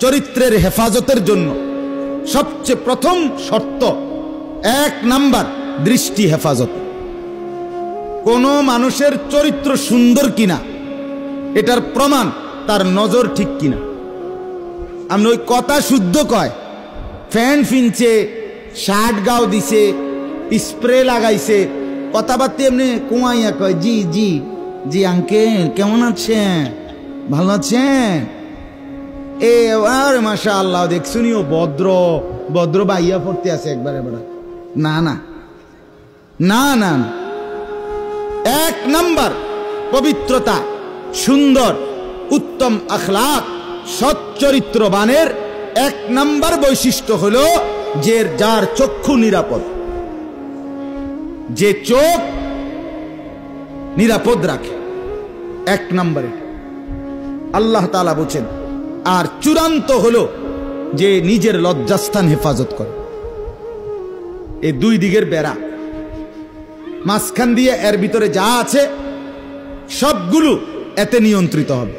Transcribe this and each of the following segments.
চরিত্রের হেফাজতের জন্য সবচেয়ে প্রথম শর্ত, 1 নাম্বার দৃষ্টি হেফাজত। কোন মানুষের চরিত্র সুন্দর কিনা এটার প্রমাণ তার নজর ঠিক কিনা। আমি ওই কথা শুদ্ধ কয়, ফ্যান ফিনছে, শার্ট গাও দিছে, স্প্রে লাগাইছে, কথাবার্তা এমনি কুয়াইয়া কয় জি জি জি আঙ্কেল কেমন আছেন, ভালো আছেন, এ আর মাশাআল্লাহ দেখছুনিও ভদ্র ভদ্র বাইয়া পড়তে আছে একবারে বড়। না না না না, 1 নাম্বার পবিত্রতা, সুন্দর উত্তম আখলাক, সৎ চরিত্রবানের 1 নাম্বার বৈশিষ্ট্য হলো যে যার চক্ষু নিরাপদ, যে চোখ নিরাপদ রাখে। 1 নম্বরে আল্লাহ তাআলা বলেন। আর চূড়ান্ত হলো যে নিজের লজ্জাস্থান হেফাজত করে। এই 2 দিকের বেড়া, মাঝখান দিয়ে এর ভিতরে যা আছে সবগুলো এতে নিয়ন্ত্রিত হবে।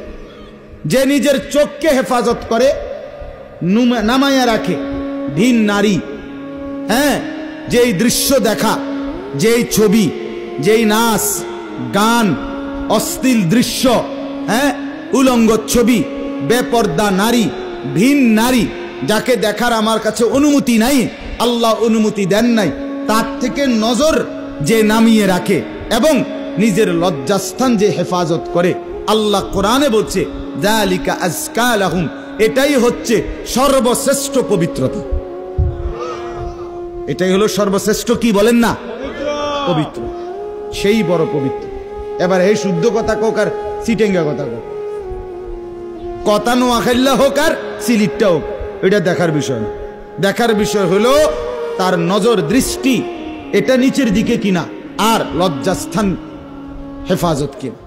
যে নিজের চোখকে হেফাজত করে, নামায়া রাখে, ভিন নারী, হ্যাঁ, যেই দৃশ্য দেখা, যেই ছবি, যেই নাচ গান, অশ্লীল দৃশ্য, হ্যাঁ, উলঙ্গ ছবি, বেপর্দা নারী, ভিন নারী, যাকে দেখার আমার কাছে অনুমতি নাই, আল্লাহ অনুমতি দেন নাই, তার থেকে নজর যে নামিয়ে রাখে এবং নিজের লজ্জাস্থান যে হেফাজত করে, আল্লাহ কোরআনে বলছে যালিকা আজকা লাহুম, এটাই হচ্ছে সর্বশ্রেষ্ঠ পবিত্রতা। এটাই হলো সর্বশ্রেষ্ঠ, কি বলেন না, পবিত্র, সেই বড় পবিত্র। এবার এই শুদ্ধ কথা কোক আর সিটেঙ্গা কথা কোক, কথা নোয়াখাইল্লা হোক আর সিলিটটা হোক, এটা দেখার বিষয় না। দেখার বিষয় হলো তার নজর দৃষ্টি এটা নিচের দিকে কিনা, আর লজ্জাস্থান হেফাজত কিনা।